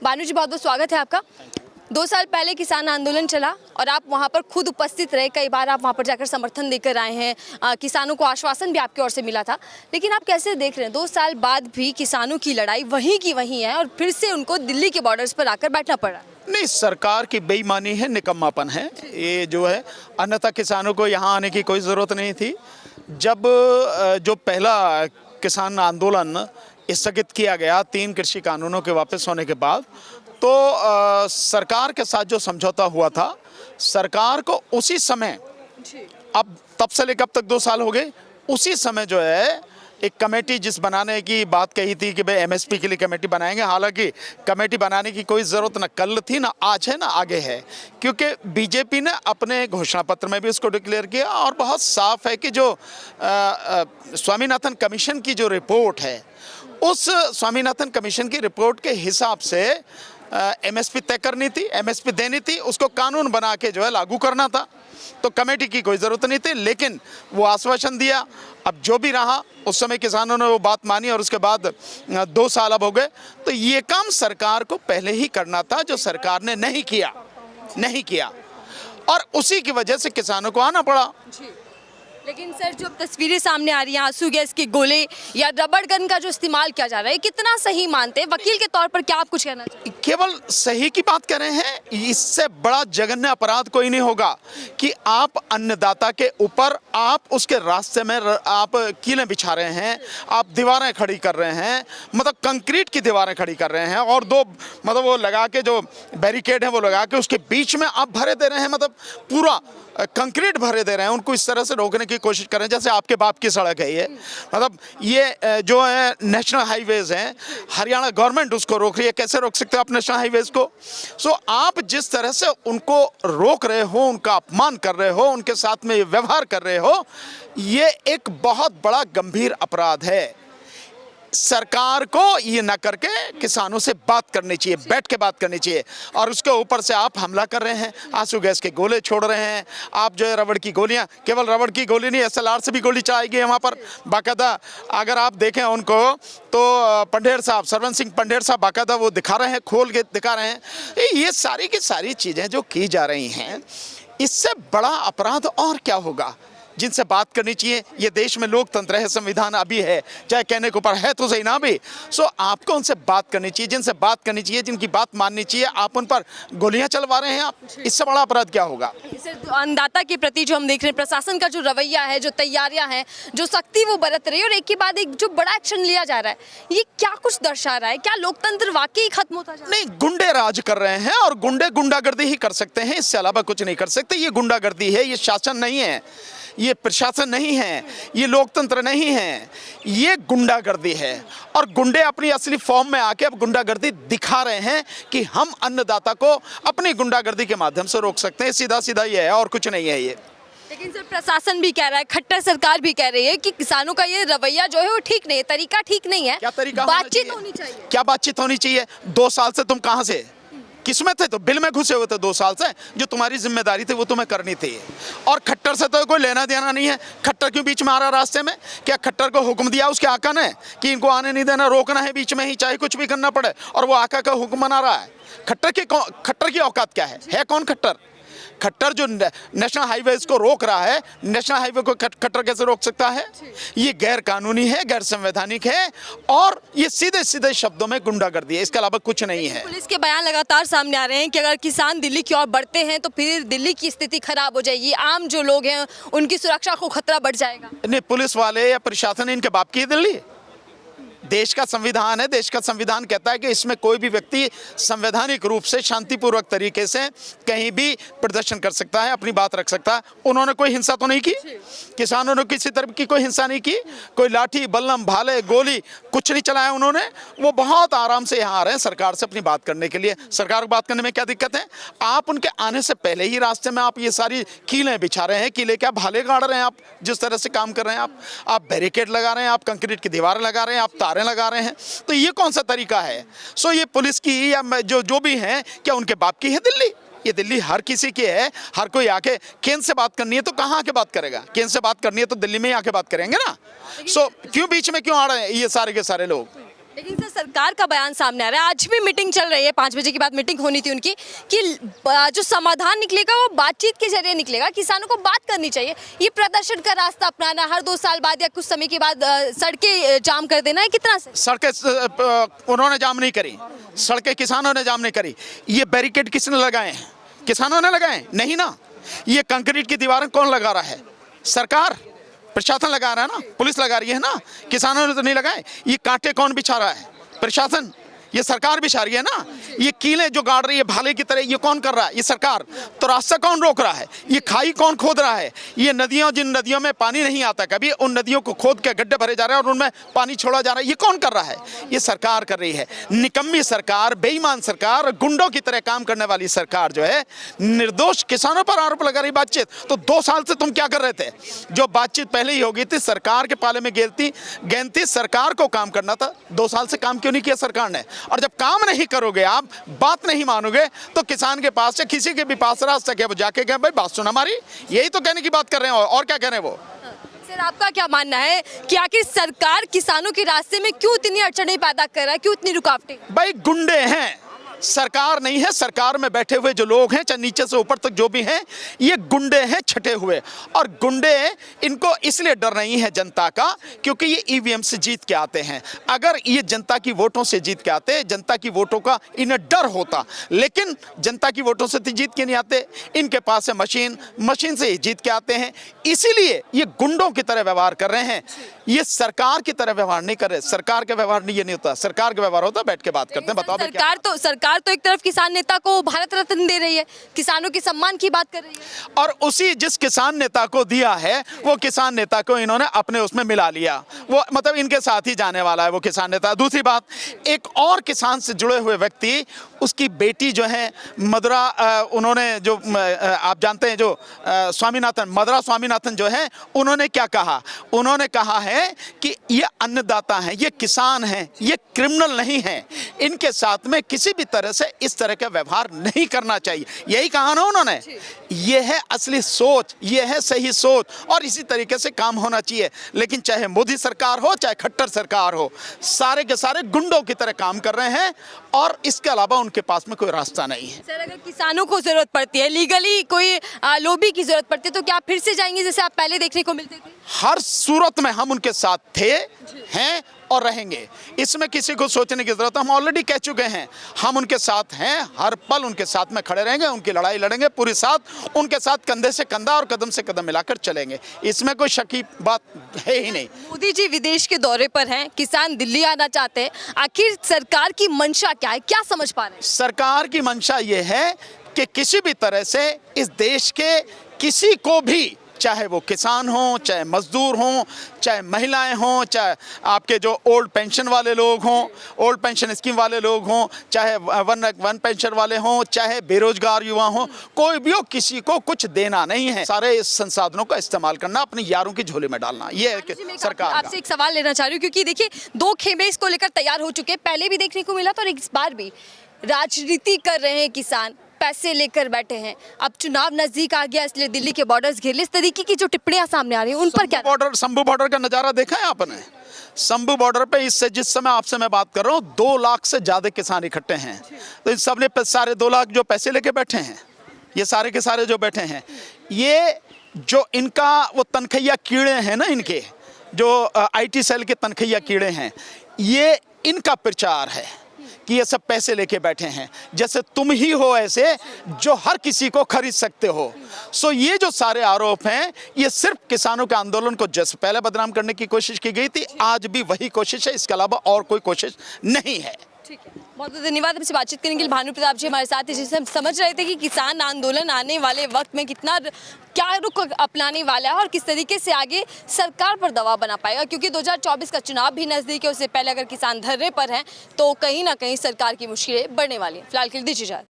बानू जी, बहुत बहुत स्वागत है आपका। 2 साल पहले किसान आंदोलन चला और आप वहां पर खुद उपस्थित रहे, कई बार आप वहां पर जाकर समर्थन देकर आए हैं, किसानों को आश्वासन भी आपकी ओर से मिला था। लेकिन आप कैसे देख रहे हैं 2 साल बाद भी किसानों की लड़ाई वहीं की वहीं है और फिर से उनको दिल्ली के बॉर्डर्स पर आकर बैठना पड़ रहा है? नहीं, सरकार की बेईमानी है, निकम्मापन है ये जो है। अन्यथा किसानों को यहाँ आने की कोई ज़रूरत नहीं थी। जब जो पहला किसान आंदोलन स्थगित किया गया 3 कृषि कानूनों के वापस होने के बाद, तो सरकार के साथ जो समझौता हुआ था, सरकार को उसी समय, अब तब से लेकर अब तक 2 साल हो गए, उसी समय जो है एक कमेटी जिस बनाने की बात कही थी कि भाई एमएसपी के लिए कमेटी बनाएंगे। हालांकि कमेटी बनाने की कोई ज़रूरत ना कल थी, ना आज है, ना आगे है, क्योंकि बीजेपी ने अपने घोषणा पत्र में भी उसको डिक्लेयर किया और बहुत साफ है कि जो स्वामीनाथन कमीशन की जो रिपोर्ट है, उस स्वामीनाथन कमीशन की रिपोर्ट के हिसाब से एमएसपी तय करनी थी, एमएसपी देनी थी, उसको कानून बना के जो है लागू करना था। तो कमेटी की कोई ज़रूरत नहीं थी, लेकिन वो आश्वासन दिया। अब जो भी रहा, उस समय किसानों ने वो बात मानी और उसके बाद 2 साल अब हो गए। तो ये काम सरकार को पहले ही करना था, जो सरकार ने नहीं किया और उसी की वजह से किसानों को आना पड़ा। लेकिन सर, जो तस्वीरें सामने आ रही हैं, आंसू गैस के गोले या रबड़ गन का जो इस्तेमाल किया जा रहा है, कितना सही मानते हैं? वकील के तौर पर क्या आप कुछ कहना चाहते हैं? केवल सही की बात कर रहे हैं। इससे बड़ा जघन्य अपराध कोई नहीं होगा कि आप अन्नदाता के ऊपर, आप उसके रास्ते में आप कीलें बिछा रहे हैं, आप दीवारें खड़ी कर रहे हैं, मतलब कंक्रीट की दीवारें खड़ी कर रहे हैं, और 2 मतलब वो लगा के जो बैरिकेड है वो लगा के उसके बीच में आप भरे दे रहे हैं, मतलब पूरा कंक्रीट भरे दे रहे हैं। उनको इस तरह से रोकने की कोशिश कर रहे हैं जैसे आपके बाप की सड़क है ये। मतलब ये जो है नेशनल हाईवेज हैं, हरियाणा गवर्नमेंट उसको रोक रही है। कैसे रोक सकते हो आप नेशनल हाईवेज को? सो आप जिस तरह से उनको रोक रहे हो, उनका अपमान कर रहे हो, उनके साथ में व्यवहार कर रहे हो, ये एक बहुत बड़ा गंभीर अपराध है। सरकार को ये ना करके किसानों से बात करनी चाहिए, बैठ के बात करनी चाहिए, और उसके ऊपर से आप हमला कर रहे हैं, आंसू गैस के गोले छोड़ रहे हैं। आप जो है रबड़ की गोलियां, केवल रबड़ की गोली नहीं, एसएलआर से भी गोली चलाई गई है वहाँ पर बाकायदा। अगर आप देखें उनको तो पंढेर साहब, सरवन सिंह पंढेर साहब बाकायदा वो दिखा रहे हैं, खोल के दिखा रहे हैं। ये सारी की सारी चीज़ें जो की जा रही हैं, इससे बड़ा अपराध और क्या होगा? जिनसे बात करनी चाहिए, ये देश में लोकतंत्र है, संविधान अभी है, चाहे कहने के ऊपर है तो सही ना भी। सो आपको उनसे बात करनी चाहिए, जिनसे बात करनी चाहिए, जिनकी बात माननी चाहिए। आप उन पर गोलियां चलवा रहे हैं, आप, इससे बड़ा अपराध क्या होगा? अन्नदाता के प्रति जो हम देख रहे हैं, प्रशासन का जो रवैया है, जो तैयारियां हैं, जो सख्ती वो बरत रही है और एक के बाद एक जो बड़ा एक्शन लिया जा रहा है, ये क्या कुछ दर्शा रहा है? क्या लोकतंत्र वाकई खत्म होता जा रहा है? नहीं, गुंडे राज कर रहे हैं और गुंडे गुंडागर्दी ही कर सकते हैं, इससे अलावा कुछ नहीं कर सकते। ये गुंडागर्दी है, ये शासन नहीं है, ये प्रशासन नहीं है, ये लोकतंत्र नहीं है, ये गुंडागर्दी है। और गुंडे अपनी असली फॉर्म में आके अब गुंडागर्दी दिखा रहे हैं कि हम अन्नदाता को अपनी गुंडागर्दी के माध्यम से रोक सकते हैं। सीधा सीधा ये है और कुछ नहीं है ये। लेकिन सर, प्रशासन भी कह रहा है, खट्टर सरकार भी कह रही है कि किसानों का ये रवैया जो है वो ठीक नहीं है, तरीका ठीक नहीं है। क्या तरीका? बातचीत होनी चाहिए। क्या बातचीत होनी चाहिए? 2 साल से तुम कहां से, किसमें थे? तो बिल में घुसे हुए थे 2 साल से। जो तुम्हारी जिम्मेदारी थी वो तुम्हें करनी थी, और खट्टर से तो कोई लेना देना नहीं है। खट्टर क्यों बीच में आ रहा रास्ते में? क्या खट्टर को हुक्म दिया उसके आका ने कि इनको आने नहीं देना, रोकना है बीच में ही, चाहे कुछ भी करना पड़े, और वो आका का हुक्म मना रहा है? खट्टर की औकात क्या है कौन खट्टर? खट्टर जो नेशनल हाईवेज को रोक रहा है, नेशनल हाईवे को खट्टर कैसे रोक सकता है? ये गैर कानूनी है, गैर संवैधानिक है, और ये सीधे सीधे शब्दों में गुंडागर्दी है, इसके अलावा कुछ नहीं है। पुलिस के बयान लगातार सामने आ रहे हैं कि अगर किसान दिल्ली की ओर बढ़ते हैं तो फिर दिल्ली की स्थिति खराब हो जाएगी, आम जो लोग हैं उनकी सुरक्षा को खतरा बढ़ जाएगा। नहीं, पुलिस वाले या प्रशासन इनके बाप की है दिल्ली? देश का संविधान है, देश का संविधान कहता है कि इसमें कोई भी व्यक्ति संवैधानिक रूप से शांतिपूर्वक तरीके से कहीं भी प्रदर्शन कर सकता है, अपनी बात रख सकता है। उन्होंने कोई हिंसा तो नहीं की, किसानों ने किसी तरह की कोई हिंसा नहीं की, कोई लाठी बल्लम भाले गोली कुछ नहीं चलाया उन्होंने। वो बहुत आराम से यहाँ आ रहे हैं सरकार से अपनी बात करने के लिए। सरकार को बात करने में क्या दिक्कत है? आप उनके आने से पहले ही रास्ते में आप ये सारी कीलें बिछा रहे हैं, कीले क्या भाले गाड़ रहे हैं आप, जिस तरह से काम कर रहे हैं आप बैरिकेड लगा रहे हैं, आप कंक्रीट की दीवारें लगा रहे हैं, आप तारें लगा रहे हैं। तो ये कौन सा तरीका है? सो ये पुलिस की या जो भी हैं, क्या उनके बाप की है दिल्ली? ये दिल्ली हर किसी की है। हर कोई आके केंद्र से बात करनी है तो कहाँ आके बात करेगा? केंद्र से बात करनी है तो दिल्ली में ही आके बात करेंगे ना। सो क्यों बीच में क्यों आ रहे हैं ये सारे के सारे लोग? लेकिन सर सरकार का बयान सामने आ रहा है, आज भी मीटिंग चल रही है, 5 बजे के बाद मीटिंग होनी थी उनकी, कि जो समाधान निकलेगा वो बातचीत के जरिए निकलेगा, किसानों को बात करनी चाहिए। ये प्रदर्शन का रास्ता अपनाना, हर 2 साल बाद या कुछ समय के बाद सड़कें जाम कर देना है, कितना सही? सड़कें उन्होंने जाम नहीं करी, सड़कें किसानों ने जाम नहीं करी। ये बैरिकेड किसने लगाए हैं? किसानों ने लगाए? नहीं ना। ये कंक्रीट की दीवारें कौन लगा रहा है? सरकार, प्रशासन लगा रहा है ना, पुलिस लगा रही है ना, किसानों ने तो नहीं लगाए। ये कांटे कौन बिछा रहा है? प्रशासन, ये सरकार बिछा रही है ना। ये कीलें जो गाड़ रही है भाले की तरह, ये कौन कर रहा है? ये सरकार। तो रास्ता कौन रोक रहा है? ये खाई कौन खोद रहा है? ये नदियां, जिन नदियों में पानी नहीं आता कभी, उन नदियों को खोद के गड्ढे भरे जा रहे हैं और उनमें पानी छोड़ा जा रहा है। ये कौन कर रहा है? ये सरकार कर रही है। निकम्मी सरकार, बेईमान सरकार, गुंडों की तरह काम करने वाली सरकार जो है, निर्दोष किसानों पर आरोप लगा रही। बातचीत तो 2 साल से तुम क्या कर रहे थे? जो बातचीत पहले ही हो गई थी, सरकार के पाले में गेंद थी, सरकार को काम करना था। 2 साल से काम क्यों नहीं किया सरकार ने? और जब काम नहीं करोगे, आप बात नहीं मानोगे, तो किसान के पास से किसी के भी पास रास्ता क्या, वो जाके गए भाई बात सुना हमारी, यही तो कहने की बात कर रहे हैं। और क्या कह रहे हैं वो? सर आपका क्या मानना है कि आखिर सरकार किसानों के रास्ते में क्यों इतनी अड़चनें पैदा कर रहा है, क्यों इतनी रुकावटें? भाई गुंडे हैं, सरकार नहीं है। सरकार में बैठे हुए जो लोग हैं, चाहे नीचे से ऊपर तक जो भी हैं, ये गुंडे हैं, छटे हुए। और गुंडे, इनको इसलिए डर नहीं है जनता का, क्योंकि ये ईवीएम से जीत के आते हैं। अगर ये जनता की वोटों से जीत के आते, जनता की वोटों का इन्हें डर होता, लेकिन जनता की वोटों से तो जीत के नहीं आते। इनके पास है मशीन, मशीन से ही जीत के आते हैं। इसीलिए ये गुंडों की तरह व्यवहार कर रहे हैं, ये सरकार की तरह व्यवहार नहीं कर रहे। सरकार का व्यवहार नहीं, ये नहीं होता। सरकार का व्यवहार होता बैठ के बात करते हैं। बताओ सरकार तो एक तरफ किसान नेता को भारत रत्न दे रही है, किसानों के सम्मान की बात कर रही है, और उसी जिस किसान नेता को दिया है, वो किसान नेता को इन्होंने अपने उसमें मिला लिया। वो मतलब इनके साथ ही जाने वाला है वो किसान नेता। दूसरी बात, एक और किसान से जुड़े हुए व्यक्ति, उसकी बेटी जो है मदुरा, उन्होंने जो आप जानते हैं, जो स्वामीनाथन, मदुरा स्वामीनाथन जो है, उन्होंने क्या कहा? उन्होंने कहा है कि ये अन्नदाता हैं, ये किसान हैं, ये क्रिमिनल नहीं हैं, इनके साथ में किसी भी तरह से इस तरह का व्यवहार नहीं करना चाहिए। यही कहा ना उन्होंने। ये है असली सोच, ये है सही सोच, और इसी तरीके से काम होना चाहिए। लेकिन चाहे मोदी सरकार हो, चाहे खट्टर सरकार हो, सारे के सारे गुंडों की तरह काम कर रहे हैं, और इसके अलावा उनके पास में कोई रास्ता नहीं है। सर अगर किसानों को जरूरत पड़ती है, लीगली कोई लॉबी की जरूरत पड़ती है, तो क्या फिर से जाएंगे जैसे आप पहले देखने को मिलते थे? हर सूरत में हम उनके साथ थे, हैं और रहेंगे। इसमें किसी को सोचने की जरूरत, हम ऑलरेडी कह चुके हैं, हम उनके साथ हैं, हर पल उनके साथ में खड़े रहेंगे, उनकी लड़ाई लड़ेंगे पूरी साथ, उनके साथ कंधे से कंधा और कदम से कदम मिलाकर चलेंगे। इसमें कोई शक की बात है ही नहीं। मोदी जी विदेश के दौरे पर हैं, किसान दिल्ली आना चाहते हैं, आखिर सरकार की मंशा क्या है, क्या समझ पा रहे हैं? सरकार की मंशा ये है कि किसी भी तरह से इस देश के किसी को भी, चाहे वो किसान हों, चाहे मजदूर हों, चाहे महिलाएं हों, चाहे आपके जो ओल्ड पेंशन वाले लोग हों, ओल्ड पेंशन स्कीम वाले लोग हों, चाहे वन पेंशन वाले हों, चाहे बेरोजगार युवा हों, कोई भी हो, किसी को कुछ देना नहीं है। सारे इस संसाधनों का इस्तेमाल करना, अपनी यारों की झोली में डालना, ये है सरकार का। आपसे एक सवाल लेना चाह रही हूँ, क्योंकि देखिए 2 खेमे इसको लेकर तैयार हो चुके हैं, पहले भी देखने को मिला था और इस बार भी राजनीति कर रहे हैं किसान, पैसे लेकर बैठे हैं। अब चुनाव नजदीक आ गया, इसलिए दिल्ली के बॉर्डर्स घेर लिए। इस तरीके की जो टिप्पणियां सामने आ रही हैं, उन पर क्या? शंभू बॉर्डर का नजारा देखा है आपने? शंभू बॉर्डर पे इससे जिस समय आपसे मैं बात कर रहा हूँ, 2 लाख से ज्यादा किसान इकट्ठे हैं। तो इन सब ने सारे 2 लाख जो पैसे लेके बैठे हैं, ये सारे के सारे जो बैठे हैं, ये जो इनका वो तनखैया कीड़े हैं ना, इनके जो IT सेल के तनखैया कीड़े हैं, ये इनका प्रचार है कि ये सब पैसे लेके बैठे हैं, जैसे तुम ही हो ऐसे जो हर किसी को खरीद सकते हो। सो ये जो सारे आरोप हैं, ये सिर्फ किसानों के आंदोलन को जैसे पहले बदनाम करने की कोशिश की गई थी, आज भी वही कोशिश है, इसके अलावा और कोई कोशिश नहीं है। ठीक है, बहुत बहुत धन्यवाद हमसे बातचीत करने के लिए। भानु प्रताप जी हमारे साथ हैं, जिससे हम समझ रहे थे कि किसान आंदोलन आने वाले वक्त में कितना क्या रुख अपनाने वाला है और किस तरीके से आगे सरकार पर दबाव बना पाएगा, क्योंकि 2024 का चुनाव भी नजदीक है। उससे पहले अगर किसान धरने पर हैं तो कहीं ना कहीं सरकार की मुश्किलें बढ़ने वाली हैं। फिलहाल के लिए दीजिए इजाजत।